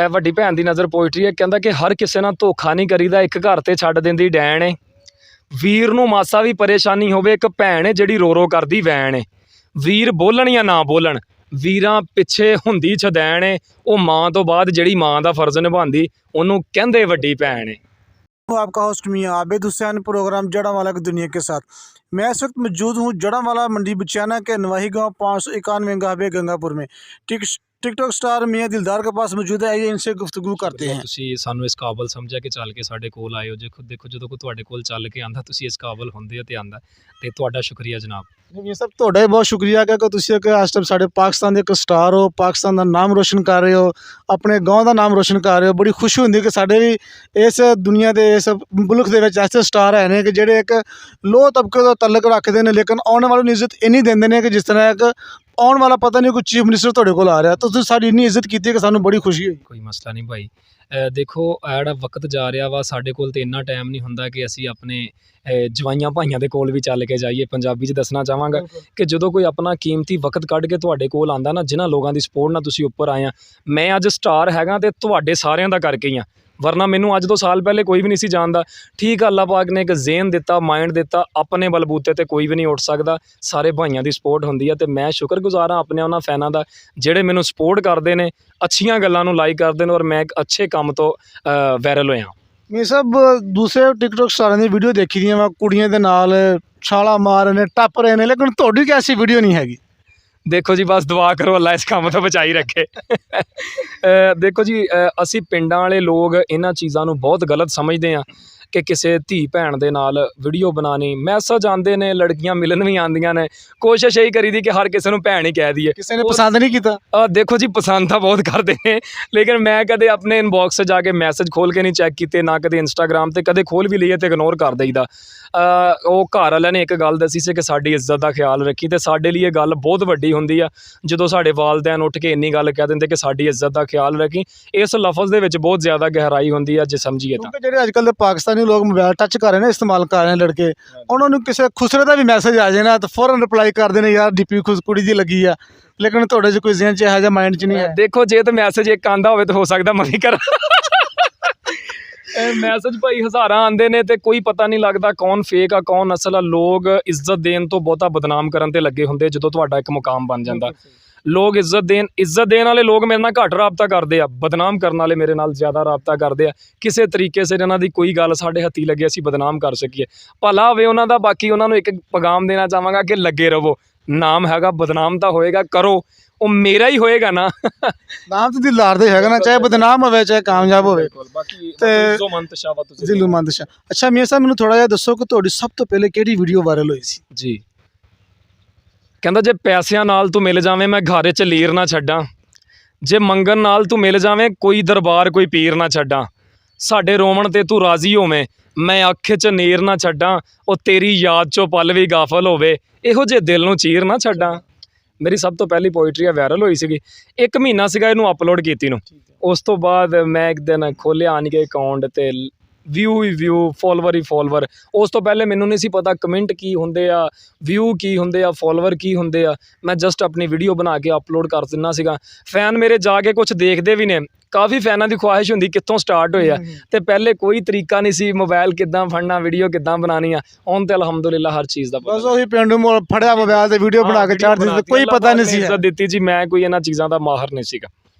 ਵੱਡੀ ਭੈਣ ਦੀ ਨਜ਼ਰ ਪੋਇਟਰੀ ਹੈ। ਕਹਿੰਦਾ ਕਿ ਹਰ ਕਿਸੇ ਨਾਲ ਧੋਖਾ ਨਹੀਂ ਕਰੀਦਾ, ਇੱਕ ਘਰ ਤੇ ਛੱਡ ਦਿੰਦੀ ਡੈਣ ਏ। ਵੀਰ ਨੂੰ ਮਾਸਾ ਵੀ ਪਰੇਸ਼ਾਨੀ ਹੋਵੇ, ਇੱਕ ਭੈਣ ਏ ਜਿਹੜੀ ਰੋ ਰੋ ਕਰਦੀ ਵੈਣ ਏ। ਵੀਰ ਬੋਲਣ ਜਾਂ ਨਾ ਬੋਲਣ, ਵੀਰਾਂ ਪਿੱਛੇ ਹੁੰਦੀ ਛਦੈਣ ਏ। ਉਹ ਮਾਂ ਤੋਂ ਬਾਅਦ ਜਿਹੜੀ ਮਾਂ ਦਾ ਫਰਜ਼ ਨਿਭਾਉਂਦੀ, ਉਹਨੂੰ ਕਹਿੰਦੇ ਵੱਡੀ भैन है। आपका होस्ट मियां आबिद हुसैन, प्रोग्राम जड़ांवाला की दुनिया के साथ। मैं इस वक्त मौजूद हूँ जड़ांवाला मंडी बचियाना के नवाही गांव 591 गाहबे गंगापुर में। टिकटॉक स्टार मियां दिलदार के पास मौजूद है, आइए इनसे गुफ्तगू करते हैं। ਤੁਸੀਂ ਸਾਨੂੰ ਇਸ ਕਾਬਲ ਸਮਝਿਆ ਕਿ ਚੱਲ ਕੇ ਸਾਡੇ ਕੋਲ ਆਏ ਹੋ। ਦੇਖੋ ਜਦੋਂ ਕੋਈ ਤੁਹਾਡੇ ਕੋਲ ਚੱਲ ਕੇ ਆਂਦਾ, ਤੁਸੀਂ ਇਸ ਕਾਬਲ ਹੁੰਦੇ ਹੋ ਤੇ ਆਂਦਾ, ਤੇ ਤੁਹਾਡਾ ਸ਼ੁਕਰੀਆ ਜਨਾਬ। ये सब ਤੁਹਾਡਾ बहुत शुक्रिया कि ਤੁਸੀਂ ਇੱਕ ਇਸ ਟਾਈਮ ਸਾਡੇ ਪਾਕਿਸਤਾਨ ਦੇ ਇੱਕ ਸਟਾਰ ਹੋ, ਪਾਕਿਸਤਾਨ ਦਾ ਨਾਮ ਰੋਸ਼ਨ ਕਰ ਰਹੇ ਹੋ, ਆਪਣੇ ਗਾँव ਦਾ ਨਾਮ ਰੋਸ਼ਨ ਕਰ ਰਹੇ ਹੋ। ਬੜੀ ਖੁਸ਼ੀ ਹੁੰਦੀ ਕਿ ਸਾਡੇ ਵੀ ਇਸ ਦੁਨੀਆ ਦੇ ਇਸ ਮੁਲਕ ਦੇ ਵਿੱਚ ਐਸੇ ਸਟਾਰ ਹੈ ਨੇ ਕਿ ਜਿਹੜੇ ਇੱਕ ਲੋਅ ਤਬਕੇ ਦਾ ਤਾਲੁਕ ਰੱਖਦੇ ਨੇ, ਲੇਕਿਨ ਆਉਣ ਵਾਲੇ ਨੂੰ ਇੱਜ਼ਤ ਇੰਨੀ ਦਿੰਦੇ ਨੇ ਕਿ ਜਿਸ ਤਰ੍ਹਾਂ ਇੱਕ ਆਉਣ ਵਾਲਾ ਪਤਾ ਨਹੀਂ ਕੋਈ ਚੀਫ ਮਿਨਿਸਟਰ ਤੁਹਾਡੇ ਕੋਲ ਆ ਰਿਹਾ। ਤੁਸੀਂ ਸਾਡੀ ਇੰਨੀ ਇੱਜ਼ਤ ਕੀਤੀ ਕਿ ਸਾਨੂੰ ਬੜੀ ਖੁਸ਼ੀ ਹੋਈ। ਕੋਈ ਮਸਲਾ ਨਹੀਂ ਭਾਈ। ਦੇਖੋ ਜਿਹੜਾ ਵਕਤ ਜਾ ਰਿਹਾ ਵਾ, ਸਾਡੇ ਕੋਲ ਤੇ ਇੰਨਾ ਟਾਈਮ ਨਹੀਂ ਹੁੰਦਾ ਕਿ ਅਸੀਂ ਆਪਣੇ ਜਵਾਈਆਂ ਭਾਈਆਂ ਦੇ ਕੋਲ ਵੀ ਚੱਲ ਕੇ ਜਾਈਏ। ਪੰਜਾਬੀ 'ਚ ਦੱਸਣਾ ਚਾਹਾਂਗਾ ਕਿ ਜਦੋਂ ਕੋਈ ਆਪਣਾ ਕੀਮਤੀ ਵਕਤ ਕੱਢ ਕੇ ਤੁਹਾਡੇ ਕੋਲ ਆਂਦਾ ਨਾ, ਜਿਨ੍ਹਾਂ ਲੋਕਾਂ ਦੀ ਸਪੋਰਟ ਨਾਲ ਤੁਸੀਂ ਉੱਪਰ ਆਏ ਆ। ਮੈਂ ਅੱਜ ਸਟਾਰ ਹੈਗਾ ਤੇ ਤੁਹਾਡੇ ਸਾਰਿਆਂ ਦਾ ਕਰਕੇ ਹੀ ਆ, ਵਰਨਾ ਮੈਨੂੰ ਅੱਜ ਤੋਂ ਸਾਲ ਪਹਿਲੇ ਕੋਈ ਵੀ ਨਹੀਂ ਸੀ ਜਾਣਦਾ। ਠੀਕ ਆ, ਅੱਲਾ ਪਾਕ ਨੇ ਇੱਕ ਜ਼ੇਨ ਦਿੱਤਾ, ਮਾइंड ਦਿੱਤਾ, ਆਪਣੇ ਬਲਬੂਤੇ ਤੇ ਕੋਈ ਵੀ ਨਹੀਂ ਉੱਠ ਸਕਦਾ। ਸਾਰੇ ਭਾਈਆਂ ਦੀ ਸਪੋਰਟ ਹੁੰਦੀ ਆ ਤੇ ਮੈਂ ਸ਼ੁਕਰਗੁਜ਼ਾਰ ਹਾਂ ਆਪਣੇ ਉਹਨਾਂ ਫੈਨਾਂ ਦਾ ਜਿਹੜੇ ਮੈਨੂੰ ਸਪੋਰਟ ਕਰਦੇ ਨੇ, ਅੱਛੀਆਂ ਗੱਲਾਂ ਨੂੰ ਲਾਈਕ ਕਰਦੇ ਨੇ, ਔਰ ਮੈਂ ਇੱਕ ਅੱਛੇ ਕੰਮ ਤੋਂ ਵਾਇਰਲ ਹੋਇਆ। ਮੈਂ ਸਭ ਦੂਸਰੇ ਟਿਕਟੌਕ ਸਟਾਰਾਂ ਦੀ ਵੀਡੀਓ ਦੇਖੀ ਦੀਆਂ ਵਾ, ਕੁੜੀਆਂ ਦੇ ਨਾਲ ਛਾਲਾ ਮਾਰ ਰਹੇ ਨੇ, ਟੱਪ ਰਹੇ ਨੇ, ਲੇਕਿਨ ਤੁਹਾਡੀ ਕੋਈ ਐਸੀ ਵੀਡੀਓ ਨਹੀਂ ਹੈਗੀ। ਦੇਖੋ ਜੀ, ਬਸ ਦੁਆ ਕਰੋ ਅੱਲਾ ਇਸ ਕੰਮ ਤੋਂ ਬਚਾਈ ਰੱਖੇ। ਦੇਖੋ ਜੀ, ਅਸੀਂ ਪਿੰਡਾਂ ਵਾਲੇ ਲੋਕ ਇਹਨਾਂ ਚੀਜ਼ਾਂ ਨੂੰ ਬਹੁਤ ਗਲਤ ਸਮਝਦੇ ਹਾਂ ਕਿ ਕਿਸੇ ਧੀ ਭੈਣ ਦੇ ਨਾਲ ਵੀਡੀਓ ਬਣਾਉਣੀ। ਮੈਸੇਜ ਆਉਂਦੇ ਨੇ, ਲੜਕੀਆਂ ਮਿਲਣ ਵੀ ਆਉਂਦੀਆਂ ਨੇ, ਕੋਸ਼ਿਸ਼ ਇਹੀ ਕਰੀਦੀ ਕਿ ਹਰ ਕਿਸੇ ਨੂੰ ਭੈਣ ਹੀ ਕਹਿ ਦਈਏ। ਕਿਸੇ ਨੇ ਪਸੰਦ ਨਹੀਂ ਕੀਤਾ? ਦੇਖੋ ਜੀ, ਪਸੰਦ ਤਾਂ ਬਹੁਤ ਕਰਦੇ ਨੇ, ਲੇਕਿਨ ਮੈਂ ਕਦੇ ਆਪਣੇ ਇਨਬੌਕਸ 'ਚ ਜਾ ਕੇ ਮੈਸੇਜ ਖੋਲ੍ਹ ਕੇ ਨਹੀਂ ਚੈੱਕ ਕੀਤੇ, ਨਾ ਕਦੇ ਇੰਸਟਾਗ੍ਰਾਮ 'ਤੇ। ਕਦੇ ਖੋਲ੍ਹ ਵੀ ਲਈਏ ਤਾਂ ਇਗਨੋਰ ਕਰ ਦਈਦਾ। ਉਹ ਘਰ ਵਾਲਿਆਂ ਨੇ ਇੱਕ ਗੱਲ ਦੱਸੀ ਸੀ ਕਿ ਸਾਡੀ ਇੱਜ਼ਤ ਦਾ ਖਿਆਲ ਰੱਖੀ, ਅਤੇ ਸਾਡੇ ਲਈ ਇਹ ਗੱਲ ਬਹੁਤ ਵੱਡੀ ਹੁੰਦੀ ਆ ਜਦੋਂ ਸਾਡੇ ਵਾਲਦੈਨ ਉੱਠ ਕੇ ਇੰਨੀ ਗੱਲ ਕਹਿ ਦਿੰਦੇ ਕਿ ਸਾਡੀ ਇੱਜ਼ਤ ਦਾ ਖਿਆਲ ਰੱਖੀ। ਇਸ ਲਫ਼ਜ਼ ਦੇ ਵਿੱਚ ਬਹੁਤ ਜ਼ਿਆਦਾ ਗਹਿਰਾਈ ਹੁੰਦੀ ਆ ਜੇ ਸਮਝੀਏ ਤਾਂ। ਜਿਹੜੇ ਅੱਜ ਕੱਲ੍ਹ ਦੇ ਪਾਕਿਸਤਾਨੀ ਲੋਕ ਮੋਬਾਈਲ ਟੱਚ ਕਰ ਰਹੇ ਨੇ, ਇਸਤੇਮਾਲ ਕਰ ਰਹੇ ਨੇ ਲੜਕੇ, ਉਹਨਾਂ ਨੂੰ ਕਿਸੇ ਖੁਸਰੇ ਦਾ ਵੀ ਮੈਸੇਜ ਆ ਜਾਏ ਨਾ ਤਾਂ ਫੌਰਨ ਰਿਪਲਾਈ ਕਰਦੇ ਨੇ, ਯਾਰ ਡੀਪੀ ਕੁੜੀ ਦੀ ਲੱਗੀ ਆ। ਲੇਕਿਨ ਤੁਹਾਡੇ 'ਚ ਕੋਈ ਜ਼ਿਹਨ 'ਚ ਇਹੋ ਜਿਹਾ ਮਾइंड 'ਚ ਨਹੀਂ ਹੈ? ਦੇਖੋ, ਜੇ ਤਾਂ ਮੈਸੇਜ ਇੱਕ ਆਂਦਾ ਹੋਵੇ ਤਾਂ ਹੋ ਸਕਦਾ ਮੈਂ ਵੀ ਕਰਾਂ। ਮੈਸੇਜ ਭਾਈ ਹਜ਼ਾਰਾਂ ਆਉਂਦੇ ਨੇ ਤੇ ਕੋਈ ਪਤਾ ਨਹੀਂ ਲੱਗਦਾ ਕੌਣ ਫੇਕ ਆ ਕੌਣ ਅਸਲ ਆ। ਲੋਕ ਇੱਜ਼ਤ ਦੇਣ ਤੋਂ ਬਹੁਤਾ ਬਦਨਾਮ ਕਰਨ ਤੇ ਲੱਗੇ ਹੁੰਦੇ। ਜਦੋਂ ਤੁਹਾਡਾ ਇੱਕ ਮੁਕਾਮ ਬਣ ਜਾਂਦਾ, ਲੋਕ ਇੱਜ਼ਤ ਦੇਣ ਵਾਲੇ ਲੋਕ ਮੇਰੇ ਨਾਲ ਘੱਟ ਰਾਬਤਾ ਕਰਦੇ ਆ, ਬਦਨਾਮ ਕਰਨ ਵਾਲੇ ਮੇਰੇ ਨਾਲ ਜ਼ਿਆਦਾ ਰਾਬਤਾ ਕਰਦੇ ਆ। ਕਿਸੇ ਤਰੀਕੇ ਸਿਰ ਇਹਨਾਂ ਦੀ ਕੋਈ ਗੱਲ ਸਾਡੇ ਹੱਥੀ ਲੱਗੇ, ਅਸੀਂ ਬਦਨਾਮ ਕਰ ਸਕੀਏ, ਭਲਾ ਹੋਵੇ ਉਹਨਾਂ ਦਾ। ਬਾਕੀ ਉਹਨਾਂ ਨੂੰ ਇੱਕ ਪੈਗਾਮ ਦੇਣਾ ਚਾਹਾਂਗਾ ਕਿ ਲੱਗੇ ਰਹੋ। ਨਾਮ ਹੈਗਾ, ਬਦਨਾਮ ਤਾਂ ਹੋਏਗਾ, ਕਰੋ, ਉਹ ਮੇਰਾ ਹੀ ਹੋਏਗਾ ਨਾ। ਨਾਮ ਤਾਂ ਦਿਲਦਾਰ ਦੇ ਹੈਗਾ ਨਾ, ਚਾਹੇ ਬਦਨਾਮ ਹੋਵੇ ਚਾਹੇ ਕਾਮਯਾਬ ਹੋਵੇ। ਦਿਲੋਮੰਦ ਸ਼ਾਹ। ਅੱਛਾ ਮੀਆਂ ਸਾਹਿਬ, ਮੈਨੂੰ ਥੋੜ੍ਹਾ ਜਿਹਾ ਦੱਸੋ ਕਿ ਤੁਹਾਡੀ ਸਭ ਤੋਂ ਪਹਿਲੇ ਕਿਹੜੀ ਵੀਡੀਓ ਵਾਇਰਲ ਹੋਈ ਸੀ? ਜੀ, ਕਹਿੰਦਾ ਜੇ ਪੈਸਿਆਂ ਨਾਲ ਤੂੰ ਮਿਲ ਜਾਵੇਂ ਮੈਂ ਘਰ 'ਚ ਲੀਰ ਨਾ ਛੱਡਾਂ, ਜੇ ਮੰਗਣ ਨਾਲ ਤੂੰ ਮਿਲ ਜਾਵੇਂ ਕੋਈ ਦਰਬਾਰ ਕੋਈ ਪੀਰ ਨਾ ਛੱਡਾਂ, ਸਾਡੇ ਰੋਵਣ ਤੇ ਤੂੰ ਰਾਜ਼ੀ ਹੋਵੇਂ ਮੈਂ ਅੱਖ 'ਚ ਨੀਰ ਨਾ ਛੱਡਾਂ, ਉਹ ਤੇਰੀ ਯਾਦ 'ਚੋਂ ਪਲ ਵੀ ਗਾਫਲ ਹੋਵੇ ਇਹੋ ਜਿਹੇ ਦਿਲ ਨੂੰ ਚੀਰ ਨਾ ਛੱਡਾਂ। ਮੇਰੀ ਸਭ ਤੋਂ ਪਹਿਲੀ ਪੋਇਟਰੀ ਆ ਵਾਇਰਲ ਹੋਈ ਸੀਗੀ। 1 ਮਹੀਨਾ ਸੀਗਾ ਇਹਨੂੰ ਅਪਲੋਡ ਕੀਤੀ ਨੂੰ। ਉਸ ਤੋਂ ਬਾਅਦ ਮੈਂ ਇੱਕ ਦਿਨ ਖੋਲ੍ਹਿਆ ਆਣ ਕੇ ਅਕਾਊਂਟ ਤੇ ਵਿਊ ਹੀ ਵਿਊ, ਫੋਲੋਵਰ ਹੀ ਫੋਲੋਵਰ। ਉਸ ਤੋਂ ਪਹਿਲੇ ਮੈਨੂੰ ਨਹੀਂ ਸੀ ਪਤਾ ਕਮੈਂਟ ਕੀ ਹੁੰਦੇ ਆ, ਵਿਊ ਕੀ ਹੁੰਦੇ ਆ, ਫੋਲੋਵਰ ਕੀ ਹੁੰਦੇ ਆ। ਮੈਂ ਜਸਟ ਆਪਣੀ ਵੀਡੀਓ ਬਣਾ ਕੇ ਅਪਲੋਡ ਕਰ ਦਿੰਦਾ ਸੀਗਾ। ਫੈਨ ਮੇਰੇ ਜਾ ਕੇ ਕੁਛ ਦੇਖਦੇ ਵੀ ਨੇ। ਕਾਫੀ ਫੈਨਾਂ ਦੀ ਖੁਆਇਸ਼ ਹੁੰਦੀ ਕਿੱਥੋਂ ਸਟਾਰਟ ਹੋਏ ਆ, ਤੇ ਪਹਿਲੇ ਕੋਈ ਤਰੀਕਾ ਨਹੀਂ ਸੀ ਮੋਬਾਈਲ ਕਿੱਦਾਂ ਫੜਨਾ, ਵੀਡੀਓ ਕਿੱਦਾਂ ਬਣਾਉਣੀ ਆ। ਹੁਣ ਤੇ ਅਲਹਮਦੁਲਿਲਾ ਹਰ ਚੀਜ਼ ਦਾ ਬਸ ਉਹੀ ਪਿੰਡ ਨੂੰ ਫੜਿਆ ਮੋਬਾਈਲ ਤੇ ਵੀਡੀਓ ਬਣਾ ਕੇ ਚਾੜ ਦਿੱਤੀ, ਕੋਈ ਪਤਾ ਨਹੀਂ ਸੀ ਦਿੱਤੀ ਜੀ। ਮੈਂ ਕੋਈ ਇਹਨਾਂ ਚੀਜ਼ਾਂ ਦਾ ਮਾਹਰ ਨਹੀਂ ਸੀਗਾ।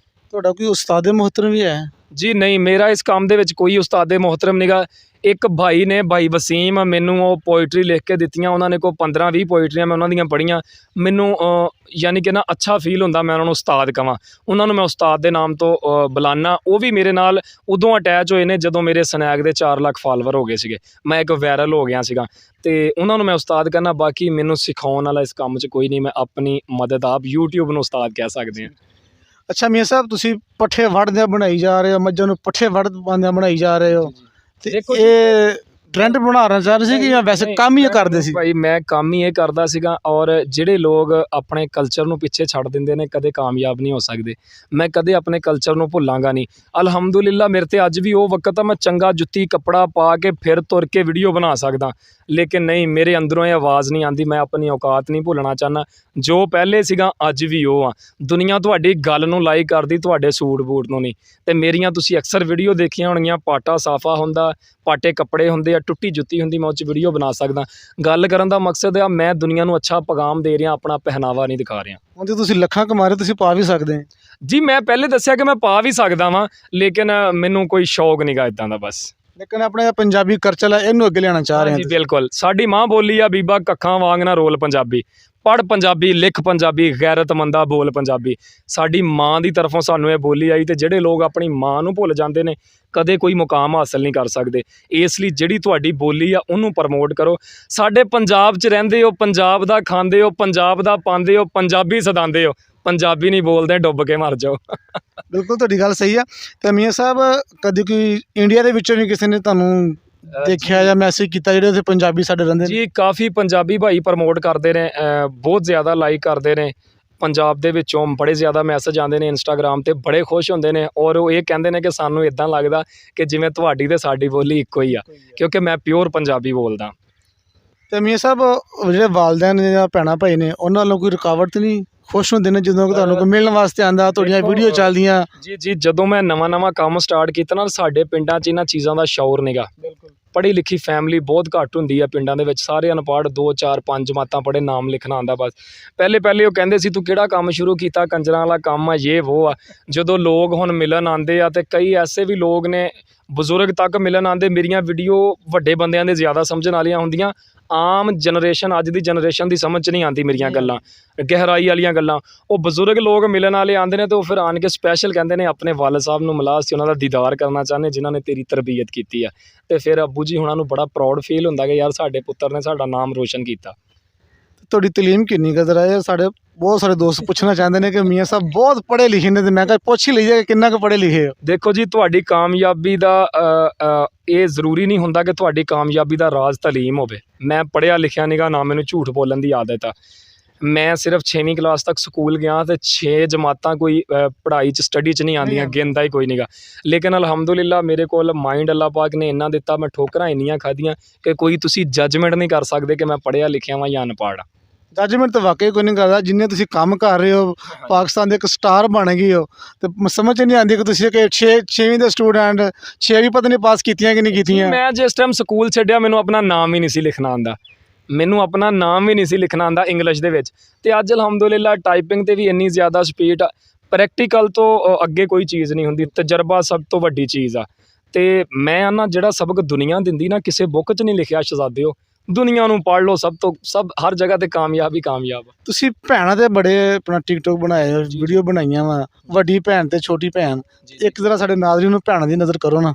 ਤੁਹਾਡਾ ਕੋਈ ਉਸਤਾਦ ਮੁਹਤਰਮ ਵੀ ਹੈ? ਜੀ ਨਹੀਂ, ਮੇਰਾ ਇਸ ਕੰਮ ਦੇ ਵਿੱਚ ਕੋਈ ਉਸਤਾਦ ਮੁਹਤਰਮ ਨੀਗਾ। ਇੱਕ ਭਾਈ ਨੇ, ਭਾਈ ਵਸੀਮ, ਮੈਨੂੰ ਉਹ ਪੋਇਟਰੀ ਲਿਖ ਕੇ ਦਿੱਤੀਆਂ। ਉਹਨਾਂ ਨੇ ਕੋਈ 15-20 ਪੋਇਟਰੀਆਂ ਮੈਂ ਉਹਨਾਂ ਦੀਆਂ ਪੜ੍ਹੀਆਂ। ਮੈਨੂੰ ਯਾਨੀ ਕਿ ਨਾ ਅੱਛਾ ਫੀਲ ਹੁੰਦਾ ਮੈਂ ਉਹਨਾਂ ਨੂੰ ਉਸਤਾਦ ਕਹਾਂ। ਉਹਨਾਂ ਨੂੰ ਮੈਂ ਉਸਤਾਦ ਦੇ ਨਾਮ ਤੋਂ ਬੁਲਾਨਾ। ਉਹ ਵੀ ਮੇਰੇ ਨਾਲ ਉਦੋਂ ਅਟੈਚ ਹੋਏ ਨੇ ਜਦੋਂ ਮੇਰੇ ਸਨੈਕ ਦੇ 4 ਲੱਖ ਫਾਲੋਵਰ ਹੋ ਗਏ ਸੀਗੇ, ਮੈਂ ਇੱਕ ਵਾਇਰਲ ਹੋ ਗਿਆ ਸੀਗਾ, ਤੇ ਉਹਨਾਂ ਨੂੰ ਮੈਂ ਉਸਤਾਦ ਕਹਿੰਦਾ। ਬਾਕੀ ਮੈਨੂੰ ਸਿਖਾਉਣ ਵਾਲਾ ਇਸ ਕੰਮ 'ਚ ਕੋਈ ਨਹੀਂ। ਮੈਂ ਆਪਣੀ ਮਦਦ ਆਪ YouTube ਨੂੰ ਉਸਤਾਦ ਕਹਿ ਸਕਦੇ ਹਾਂ। ਅੱਛਾ ਮੀਆਂ ਸਾਹਿਬ, ਤੁਸੀਂ ਪੱਠੇ ਵੜਦਿਆਂ ਬਣਾਈ ਜਾ ਰਹੇ ਹੋ, ਮੱਝਾਂ ਨੂੰ ਪੱਠੇ ਵੜਦਿਆਂ ਬਣਾਈ ਜਾ ਰਹੇ ਹੋ, ਤੇ ਇਹ ਟ੍ਰੈਂਡ ਬਣਾਉਣਾ ਚਾਹ ਰਹੇ ਸੀ ਕਿ ਜਾਂ ਵੈਸੇ ਨਹੀਂ, ਕੰਮ ਹੀ ਇਹ ਕਰਦੇ ਸੀ? ਭਾਈ ਮੈਂ ਕੰਮ ਹੀ ਇਹ ਕਰਦਾ ਸੀਗਾ, ਔਰ ਜਿਹੜੇ ਲੋਕ ਆਪਣੇ ਕਲਚਰ ਨੂੰ ਪਿੱਛੇ ਛੱਡ ਦਿੰਦੇ ਨੇ ਕਦੇ ਕਾਮਯਾਬ ਨਹੀਂ ਹੋ ਸਕਦੇ। ਮੈਂ ਕਦੇ ਆਪਣੇ ਕਲਚਰ ਨੂੰ ਭੁੱਲਾਂਗਾ ਨਹੀਂ। ਅਲਹਮਦੁਲਿਲਾ ਮੇਰੇ ਤੇ ਅੱਜ ਵੀ ਉਹ ਵਕਤ ਆ, ਮੈਂ ਚੰਗਾ ਜੁੱਤੀ ਕੱਪੜਾ ਪਾ ਕੇ ਫਿਰ ਤੁਰ ਕੇ ਵੀਡੀਓ ਬਣਾ ਸਕਦਾ, ਲੇਕਿਨ ਨਹੀਂ, ਮੇਰੇ ਅੰਦਰੋਂ ਇਹ ਆਵਾਜ਼ ਨਹੀਂ ਆਉਂਦੀ। ਮੈਂ ਆਪਣੀ ਔਕਾਤ ਨਹੀਂ ਭੁੱਲਣਾ ਚਾਹੁੰਦਾ। ਜੋ ਪਹਿਲੇ ਸੀਗਾ ਅੱਜ ਵੀ ਉਹ ਆ। ਦੁਨੀਆ ਤੁਹਾਡੀ ਗੱਲ ਨੂੰ ਲਾਈਕ ਕਰਦੀ, ਤੁਹਾਡੇ ਸੂਟ ਬੂਟ ਨੂੰ ਨਹੀਂ। ਅਤੇ ਮੇਰੀਆਂ ਤੁਸੀਂ ਅਕਸਰ ਵੀਡੀਓ ਦੇਖੀਆਂ ਹੋਣਗੀਆਂ, ਪਾਟਾ ਸਾਫਾ ਹੁੰਦਾ, ਪਾਟੇ ਕੱਪੜੇ ਹੁੰਦੇ ਆ, ਟੁੱਟੀ ਜੁੱਤੀ ਹੁੰਦੀ, ਮੈਂ ਉਹ 'ਚ ਵੀਡੀਓ ਬਣਾ ਸਕਦਾ। ਗੱਲ ਕਰਨ ਦਾ ਮਕਸਦ ਆ, ਮੈਂ ਦੁਨੀਆ ਨੂੰ ਅੱਛਾ ਪੈਗਾਮ ਦੇ ਰਿਹਾ, ਆਪਣਾ ਪਹਿਨਾਵਾ ਨਹੀਂ ਦਿਖਾ ਰਿਹਾ। ਹੁਣ ਜੇ ਤੁਸੀਂ ਲੱਖਾਂ ਕਮਾ ਰਹੇ ਤੁਸੀਂ ਪਾ ਵੀ ਸਕਦੇ ਹੋ। ਜੀ ਮੈਂ ਪਹਿਲੇ ਦੱਸਿਆ ਕਿ ਮੈਂ ਪਾ ਵੀ ਸਕਦਾ ਵਾਂ, ਲੇਕਿਨ ਮੈਨੂੰ ਕੋਈ ਸ਼ੌਕ ਨਹੀਂਗਾ ਇੱਦਾਂ ਦਾ ਬਸ। ਲੇਕਿਨ ਆਪਣੇ ਪੰਜਾਬੀ ਕਲਚਰ ਹੈ ਇਹਨੂੰ ਅੱਗੇ ਲਿਆਉਣਾ ਚਾਹ ਰਹੇ ਹਾਂਜੀ ਹਾਂ। ਬਿਲਕੁਲ, ਸਾਡੀ ਮਾਂ ਬੋਲੀ ਆ ਬੀਬਾ ਕੱਖਾਂ ਵਾਂਗ ਨਾ ਰੋਲ ਪੰਜਾਬੀ, ਪੜ੍ਹ ਪੰਜਾਬੀ, ਲਿਖ ਪੰਜਾਬੀ, ਗੈਰਤਮੰਦਾ ਬੋਲ ਪੰਜਾਬੀ। ਸਾਡੀ ਮਾਂ ਦੀ ਤਰਫੋਂ ਸਾਨੂੰ ਇਹ ਬੋਲੀ ਆਈ, ਅਤੇ ਜਿਹੜੇ ਲੋਕ ਆਪਣੀ ਮਾਂ ਨੂੰ ਭੁੱਲ ਜਾਂਦੇ ਨੇ ਕਦੇ ਕੋਈ ਮੁਕਾਮ ਹਾਸਲ ਨਹੀਂ ਕਰ ਸਕਦੇ। ਇਸ ਲਈ ਜਿਹੜੀ ਤੁਹਾਡੀ ਬੋਲੀ ਆ ਉਹਨੂੰ ਪ੍ਰਮੋਟ ਕਰੋ। ਸਾਡੇ ਪੰਜਾਬ 'ਚ ਰਹਿੰਦੇ ਹੋ, ਪੰਜਾਬ ਦਾ ਖਾਂਦੇ ਹੋ, ਪੰਜਾਬ ਦਾ ਪਾਉਂਦੇ ਹੋ, ਪੰਜਾਬੀ ਸਦਾਉਂਦੇ ਹੋ, ਪੰਜਾਬੀ ਨਹੀਂ ਬੋਲਦੇ ਡੁੱਬ ਕੇ ਮਰ ਜਾਓ। ਬਿਲਕੁਲ ਤੁਹਾਡੀ ਗੱਲ ਸਹੀ ਆ। ਤੇ ਮੀਆਂ ਸਾਹਿਬ ਕਦੇ ਕੋਈ ਇੰਡੀਆ ਦੇ ਵਿੱਚੋਂ ਵੀ ਕਿਸੇ ਨੇ ਤੁਹਾਨੂੰ ਦੇਖਿਆ ਜਾਂ ਮੈਸੇਜ ਕੀਤਾ ਜਿਹੜੇ ਉੱਥੇ ਪੰਜਾਬੀ ਸਾਡੇ ਰਹਿੰਦੇ ਨੇ? ਜੀ ਕਾਫੀ ਪੰਜਾਬੀ ਭਾਈ ਪ੍ਰਮੋਟ ਕਰਦੇ ਨੇ, ਬਹੁਤ ਜ਼ਿਆਦਾ ਲਾਈਕ ਕਰਦੇ ਨੇ। ਪੰਜਾਬ ਦੇ ਵਿੱਚੋਂ ਬੜੇ ਜ਼ਿਆਦਾ ਮੈਸੇਜ ਆਉਂਦੇ ਨੇ ਇੰਸਟਾਗ੍ਰਾਮ 'ਤੇ, ਬੜੇ ਖੁਸ਼ ਹੁੰਦੇ ਨੇ, ਔਰ ਉਹ ਇਹ ਕਹਿੰਦੇ ਨੇ ਕਿ ਸਾਨੂੰ ਇੱਦਾਂ ਲੱਗਦਾ ਕਿ ਜਿਵੇਂ ਤੁਹਾਡੀ ਅਤੇ ਸਾਡੀ ਬੋਲੀ ਇੱਕੋ ਹੀ ਆ, ਕਿਉਂਕਿ ਮੈਂ ਪਿਓਰ ਪੰਜਾਬੀ ਬੋਲਦਾ। ਤੇ ਮੀਆਂ ਸਾਹਿਬ ਜਿਹੜੇ ਵਾਲਦੈਨ ਨੇ ਜਾਂ ਭੈਣਾਂ ਭਾਈ ਨੇ ਉਹਨਾਂ ਵੱਲੋਂ ਕੋਈ ਰੁਕਾਵਟ ਤਾਂ ਨਹੀਂ? ਖੁਸ਼ ਹੁੰਦੇ ਨੇ ਜਦੋਂ ਕਿ ਤੁਹਾਨੂੰ ਕੋਈ ਮਿਲਣ ਵਾਸਤੇ ਆਉਂਦਾ, ਤੁਹਾਡੀਆਂ ਵੀਡੀਓ ਚੱਲਦੀਆਂ? ਜੀ ਜਦੋਂ ਮੈਂ ਨਵਾਂ ਕੰਮ ਸਟਾਰਟ ਕੀਤਾ ਨਾ, ਸਾਡੇ ਪਿੰਡਾਂ 'ਚ ਇਹਨਾਂ ਚੀਜ਼ਾਂ ਦਾ ਸ਼ੌਰ ਨੀਗਾ। ਬਿਲਕੁਲ। ਪੜ੍ਹੀ ਲਿਖੀ ਫੈਮਿਲੀ ਬਹੁਤ ਘੱਟ ਹੁੰਦੀ ਆ ਪਿੰਡਾਂ ਦੇ ਵਿੱਚ, ਸਾਰੇ ਅਨਪੜ੍ਹ, 2 4 5 ਜਮਾਤਾਂ ਪੜ੍ਹੇ, ਨਾਮ ਲਿਖਣਾ ਆਉਂਦਾ ਬਸ। ਪਹਿਲੇ ਉਹ ਕਹਿੰਦੇ ਸੀ ਤੂੰ ਕਿਹੜਾ ਕੰਮ ਸ਼ੁਰੂ ਕੀਤਾ, ਕੰਜਰਾਂ ਵਾਲਾ ਕੰਮ ਆ, ਯੇ ਵੋ ਆ। ਜਦੋਂ ਲੋਕ ਹੁਣ ਮਿਲਣ ਆਉਂਦੇ ਆ, ਅਤੇ ਕਈ ਐਸੇ ਵੀ ਲੋਕ ਨੇ ਬਜ਼ੁਰਗ ਤੱਕ ਮਿਲਣ ਆਉਂਦੇ, ਮੇਰੀਆਂ ਵੀਡੀਓ ਵੱਡੇ ਬੰਦਿਆਂ ਦੇ ਜ਼ਿਆਦਾ ਸਮਝਣ ਵਾਲੀਆਂ ਹੁੰਦੀਆਂ। ਆਮ ਜਨਰੇਸ਼ਨ, ਅੱਜ ਦੀ ਜਨਰੇਸ਼ਨ ਦੀ ਸਮਝ 'ਚ ਨਹੀਂ ਆਉਂਦੀ ਮੇਰੀਆਂ ਗੱਲਾਂ, ਗਹਿਰਾਈ ਵਾਲੀਆਂ ਗੱਲਾਂ। ਉਹ ਬਜ਼ੁਰਗ ਲੋਕ ਮਿਲਣ ਵਾਲੇ ਆਉਂਦੇ ਨੇ, ਅਤੇ ਉਹ ਫਿਰ ਆਣ ਕੇ ਸਪੈਸ਼ਲ ਕਹਿੰਦੇ ਨੇ ਆਪਣੇ ਵਾਲਦ ਸਾਹਿਬ ਨੂੰ ਮਿਲਾ, ਅਸੀਂ ਉਹਨਾਂ ਦਾ ਦੀਦਾਰ ਕਰਨਾ ਚਾਹੁੰਦੇ ਜਿਨ੍ਹਾਂ ਨੇ ਤੇਰੀ ਤਰਬੀਅਤ ਕੀਤੀ ਆ। ਅਤੇ ਫਿਰ ਅੱਬੂ ਜੀ ਹੁਣਾਂ ਨੂੰ ਬੜਾ ਪ੍ਰਾਊਡ ਫੀਲ ਹੁੰਦਾ ਕਿ ਯਾਰ ਸਾਡੇ ਪੁੱਤਰ ਨੇ ਸਾਡਾ ਨਾਮ ਰੋਸ਼ਨ ਕੀਤਾ। ਤੁਹਾਡੀ ਤਲੀਮ ਕਿੰਨੀ ਕਦਰ ਹੈ? ਸਾਡੇ ਬਹੁਤ ਸਾਰੇ ਦੋਸਤ ਪੁੱਛਣਾ ਚਾਹੁੰਦੇ ਨੇ ਕਿ ਮੀਆਂ ਸਾਹਿਬ ਬਹੁਤ ਪੜ੍ਹੇ ਲਿਖੇ ਨੇ, ਅਤੇ ਮੈਂ ਕਿਹਾ ਪੁੱਛ ਹੀ ਲਈਏ ਕਿ ਕਿੰਨਾ ਕੁ ਪੜ੍ਹੇ ਲਿਖੇ ਹੋ। ਦੇਖੋ ਜੀ, ਤੁਹਾਡੀ ਕਾਮਯਾਬੀ ਦਾ ਇਹ ਜ਼ਰੂਰੀ ਨਹੀਂ ਹੁੰਦਾ ਕਿ ਤੁਹਾਡੀ ਕਾਮਯਾਬੀ ਦਾ ਰਾਜ਼ ਤਾਲੀਮ ਹੋਵੇ। ਮੈਂ ਪੜ੍ਹਿਆ ਲਿਖਿਆ ਨੀਗਾ, ਨਾ ਮੈਨੂੰ ਝੂਠ ਬੋਲਣ ਦੀ ਆਦਤ ਆ। ਮੈਂ ਸਿਰਫ 6ਵੀਂ ਕਲਾਸ ਤੱਕ ਸਕੂਲ ਗਿਆ, ਅਤੇ 6 ਜਮਾਤਾਂ ਕੋਈ ਪੜ੍ਹਾਈ 'ਚ ਸਟੱਡੀ 'ਚ ਨਹੀਂ ਆਉਂਦੀਆਂ, ਗਿਣਦਾ ਹੀ ਕੋਈ ਨੀਗਾ। ਲੇਕਿਨ ਅਲਹਮਦੁਲਿਲਾ ਮੇਰੇ ਕੋਲ ਮਾਈਂਡ ਅੱਲਾਹ ਪਾਕ ਨੇ ਇੰਨਾ ਦਿੱਤਾ, ਮੈਂ ਠੋਕਰਾਂ ਇੰਨੀਆਂ ਖਾਧੀਆਂ ਕਿ ਕੋਈ ਤੁਸੀਂ ਜੱਜਮੈਂਟ ਨਹੀਂ ਕਰ ਸਕਦੇ ਕਿ ਮੈਂ ਪੜ੍ਹਿਆ ਲਿਖਿਆ ਵਾਂ ਜਾਂ ਅਨਪੜ੍ਹ ਹਾਂ। ਜੱਜਮੈਂਟ ਤਾਂ ਵਾਕਈ ਕੋਈ ਨਹੀਂ ਕਰਦਾ। ਜਿੰਨੇ ਤੁਸੀਂ ਕੰਮ ਕਰ ਰਹੇ ਹੋ, ਪਾਕਿਸਤਾਨ ਦੇ ਇੱਕ ਸਟਾਰ ਬਣ ਗਏ ਹੋ, ਅਤੇ ਸਮਝ ਨਹੀਂ ਆਉਂਦੀ ਕਿ ਤੁਸੀਂ ਕਿ 6ਵੀਂ ਦੇ ਸਟੂਡੈਂਟ 6 ਵੀ ਪਤਾ ਨਹੀਂ ਪਾਸ ਕੀਤੀਆਂ ਕਿ ਨਹੀਂ ਕੀਤੀਆਂ। ਮੈਂ ਜਿਸ ਟਾਈਮ ਸਕੂਲ ਛੱਡਿਆ, ਮੈਨੂੰ ਆਪਣਾ ਨਾਮ ਹੀ ਨਹੀਂ ਸੀ ਲਿਖਣਾ ਆਉਂਦਾ, ਮੈਨੂੰ ਆਪਣਾ ਨਾਮ ਵੀ ਨਹੀਂ ਸੀ ਲਿਖਣਾ ਆਉਂਦਾ ਇੰਗਲਿਸ਼ ਦੇ ਵਿੱਚ। ਅਤੇ ਅੱਜ ਅਲਹਮਦੁਲਿਲਾ ਟਾਈਪਿੰਗ 'ਤੇ ਵੀ ਇੰਨੀ ਜ਼ਿਆਦਾ ਸਪੀਡ। ਪ੍ਰੈਕਟੀਕਲ ਤੋਂ ਅੱਗੇ ਕੋਈ ਚੀਜ਼ ਨਹੀਂ ਹੁੰਦੀ, ਤਜਰਬਾ ਸਭ ਤੋਂ ਵੱਡੀ ਚੀਜ਼ ਆ। ਅਤੇ ਮੈਂ ਆਨਾ ਜਿਹੜਾ ਸਬਕ ਦੁਨੀਆ ਦਿੰਦੀ ਨਾ, ਕਿਸੇ ਬੁੱਕ 'ਚ ਨਹੀਂ ਲਿਖਿਆ ਸ਼ਹਜ਼ਾਦਿਓ, ਦੁਨੀਆ ਨੂੰ ਪੜ੍ਹ ਲਓ, ਸਭ ਹਰ ਜਗ੍ਹਾ 'ਤੇ ਕਾਮਯਾਬ ਹੀ ਕਾਮਯਾਬ ਆ। ਤੁਸੀਂ ਭੈਣਾਂ ਦੇ ਬੜੇ ਆਪਣਾ ਟਿਕਟੋਕ ਬਣਾਏ, ਵੀਡੀਓ ਬਣਾਈਆਂ ਵਾ, ਵੱਡੀ ਭੈਣ ਅਤੇ ਛੋਟੀ ਭੈਣ। ਇੱਕ ਤਰ੍ਹਾਂ ਸਾਡੇ ਨਾਜ਼ਰੀਨ ਨੂੰ ਭੈਣਾਂ ਦੀ ਨਜ਼ਰ ਕਰੋ ਨਾ।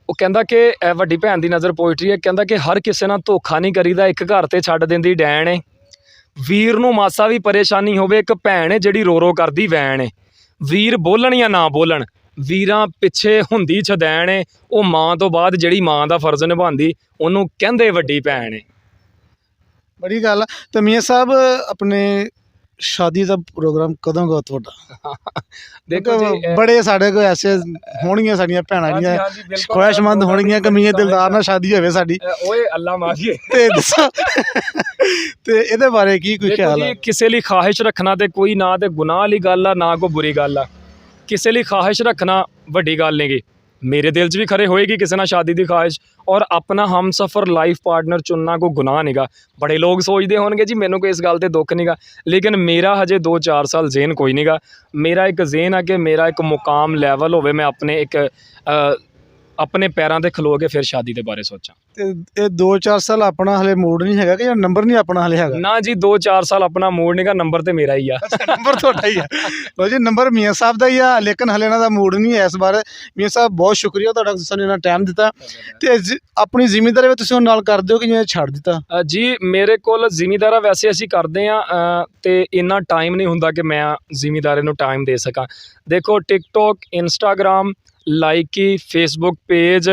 ਉਹ ਕਹਿੰਦਾ ਕਿ ਵੱਡੀ ਭੈਣ ਦੀ ਨਜ਼ਰ ਪੋਇਟਰੀ ਹੈ। ਕਹਿੰਦਾ ਕਿ ਹਰ ਕਿਸੇ ਨਾਲ ਧੋਖਾ ਨਹੀਂ ਕਰੀਦਾ, ਇੱਕ ਘਰ 'ਤੇ ਛੱਡ ਦਿੰਦੀ ਡੈਣ ਏ। ਵੀਰ ਨੂੰ ਮਾਸਾ ਵੀ ਪਰੇਸ਼ਾਨੀ ਹੋਵੇ, ਇੱਕ ਭੈਣ ਏ ਜਿਹੜੀ ਰੋ ਰੋ ਕਰਦੀ ਵੈਣ ਏ। ਵੀਰ ਬੋਲਣ ਜਾਂ ਨਾ ਬੋਲਣ, ਵੀਰਾਂ ਪਿੱਛੇ ਹੁੰਦੀ ਛਦੈਣ ਏ। ਉਹ ਮਾਂ ਤੋਂ ਬਾਅਦ ਜਿਹੜੀ ਮਾਂ ਦਾ ਫਰਜ਼ ਨਿਭਾਉਂਦੀ, ਉਹਨੂੰ ਕਹਿੰਦੇ ਵੱਡੀ ਭੈਣ ਏ। ਬੜੀ ਗੱਲ। ਅਤੇ ਮੀਆਂ ਸਾਹਿਬ ਆਪਣੇ ਸ਼ਾਦੀ ਦਾ ਪ੍ਰੋਗਰਾਮ ਕਦੋਂ ਗਾ ਤੁਹਾਡਾ? ਦੇਖੋ ਜੀ, ਬੜੇ ਸਾਡੇ ਕੋਲ ਐਸੇ ਹੋਣਗੀਆਂ ਸਾਡੀਆਂ ਭੈਣਾਂ ਦੀਆਂ ਖੁਆਇਸ਼ਮੰਦ ਹੋਣਗੀਆਂ ਕਿ ਮੀਆਂ ਦਿਲਦਾਰ ਨਾਲ ਸ਼ਾਦੀ ਹੋਵੇ ਸਾਡੀ। ਓਏ ਅੱਲਾ ਮਾਰੀਏ। ਅਤੇ ਦੱਸੋ ਅਤੇ ਇਹਦੇ ਬਾਰੇ ਕੀ ਕੋਈ ਖਿਆਲ ਹੈ? ਕਿਸੇ ਲਈ ਖਾਹਿਸ਼ ਰੱਖਣਾ ਤੇ ਕੋਈ ਨਾ ਤੇ ਗੁਨਾਹ ਵਾਲੀ ਗੱਲ ਆ, ਨਾ ਕੋਈ ਬੁਰੀ ਗੱਲ ਆ। ਕਿਸੇ ਲਈ ਖਾਹਿਸ਼ ਰੱਖਣਾ ਵੱਡੀ ਗੱਲ ਨਹੀਂ ਗੀ। ਮੇਰੇ ਦਿਲ 'ਚ ਵੀ ਖਰੇ ਹੋਏਗੀ ਕਿਸੇ ਨਾਲ ਸ਼ਾਦੀ ਦੀ ਖਾਹਿਸ਼, ਔਰ ਆਪਣਾ ਹਮਸਫਰ ਲਾਈਫ ਪਾਰਟਨਰ ਚੁਣਨਾ ਕੋਈ ਗੁਨਾਹ ਨੀਗਾ। ਬੜੇ ਲੋਕ ਸੋਚਦੇ ਹੋਣਗੇ ਜੀ ਮੈਨੂੰ ਕੋਈ ਇਸ ਗੱਲ 'ਤੇ ਦੁੱਖ ਨੀਗਾ, ਲੇਕਿਨ ਮੇਰਾ ਹਜੇ 2 4 ਸਾਲ ਜ਼ੇਨ ਕੋਈ ਨੀਗਾ। ਮੇਰਾ ਇੱਕ ਜ਼ੇਨ ਆ ਕਿ ਮੇਰਾ ਇੱਕ ਮੁਕਾਮ ਲੈਵਲ ਹੋਵੇ, ਮੈਂ ਆਪਣੇ ਪੈਰਾਂ 'ਤੇ ਖਲੋ ਕੇ ਫਿਰ ਸ਼ਾਦੀ ਦੇ ਬਾਰੇ ਸੋਚਾਂ। ਅਤੇ ਇਹ 2 4 ਸਾਲ ਆਪਣਾ ਹਲੇ ਮੂਡ ਨਹੀਂ ਹੈਗਾ ਕਿ ਜਾਂ ਨੰਬਰ ਨਹੀਂ ਆਪਣਾ ਹਲੇ ਹੈਗਾ? ਨਾ ਜੀ, 2 4 ਸਾਲ ਆਪਣਾ ਮੂਡ ਨੀਗਾ, ਨੰਬਰ ਤੇ ਮੇਰਾ ਹੀ ਆ। ਨੰਬਰ ਤੁਹਾਡਾ ਹੀ ਆ। ਲਓ ਜੀ, ਨੰਬਰ ਮੀਆਂ ਸਾਹਿਬ ਦਾ ਹੀ ਆ, ਲੇਕਿਨ ਹਲੇ ਇਹਨਾਂ ਦਾ ਮੂਡ ਨਹੀਂ ਹੈ ਇਸ ਬਾਰੇ। ਮੀਆਂ ਸਾਹਿਬ ਬਹੁਤ ਸ਼ੁਕਰੀਆ ਤੁਹਾਡਾ, ਸਾਨੂੰ ਇਹਨਾਂ ਟਾਈਮ ਦਿੱਤਾ। ਅਤੇ ਆਪਣੀ ਜ਼ਿਮੀਂਦਾਰੀ ਵਿੱਚ ਤੁਸੀਂ ਉਹ ਨਾਲ ਕਰਦੇ ਹੋ ਕਿ ਜਿਵੇਂ ਛੱਡ ਦਿੱਤਾ? ਜੀ ਮੇਰੇ ਕੋਲ ਜ਼ਿਮੀਂਦਾਰਾ ਵੈਸੇ ਅਸੀਂ ਕਰਦੇ ਹਾਂ, ਅਤੇ ਇੰਨਾ ਟਾਈਮ ਨਹੀਂ ਹੁੰਦਾ ਕਿ ਮੈਂ ਜ਼ਿਮੀਂਦਾਰੇ ਨੂੰ ਟਾਈਮ ਦੇ ਸਕਾਂ। ਦੇਖੋ TikTok, Instagram, Likee, Facebook page,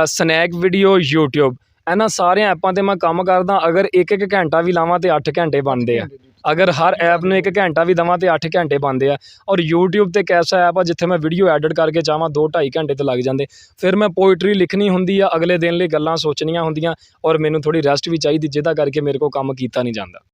Snack Video, YouTube, ਇਹਨਾਂ ਸਾਰਿਆਂ ਐਪਾਂ 'ਤੇ ਮੈਂ ਕੰਮ ਕਰਦਾ। ਅਗਰ ਇੱਕ ਘੰਟਾ ਵੀ ਲਾਵਾਂ ਤਾਂ 8 ਘੰਟੇ ਬਣਦੇ ਆ। ਅਗਰ ਹਰ ਐਪ ਨੂੰ 1 ਘੰਟਾ ਵੀ ਦੇਵਾਂ ਤਾਂ 8 ਘੰਟੇ ਬਣਦੇ ਆ। ਔਰ YouTube 'ਤੇ ਇੱਕ ਐਸਾ ਐਪ ਆ ਜਿੱਥੇ ਮੈਂ ਵੀਡੀਓ ਐਡਿਟ ਕਰਕੇ ਚਾਹਵਾਂ 2-2.5 ਘੰਟੇ ਤਾਂ ਲੱਗ ਜਾਂਦੇ। ਫਿਰ ਮੈਂ ਪੋਇਟਰੀ ਲਿਖਣੀ ਹੁੰਦੀ ਆ, ਅਗਲੇ ਦਿਨ ਲਈ ਗੱਲਾਂ ਸੋਚਣੀਆਂ ਹੁੰਦੀਆਂ, ਔਰ ਮੈਨੂੰ ਥੋੜ੍ਹੀ ਰੈਸਟ ਵੀ ਚਾਹੀਦੀ, ਜਿਹਦਾ ਕਰਕੇ ਮੇਰੇ ਕੋਲ ਕੰਮ ਕੀਤਾ ਨਹੀਂ ਜਾਂਦਾ।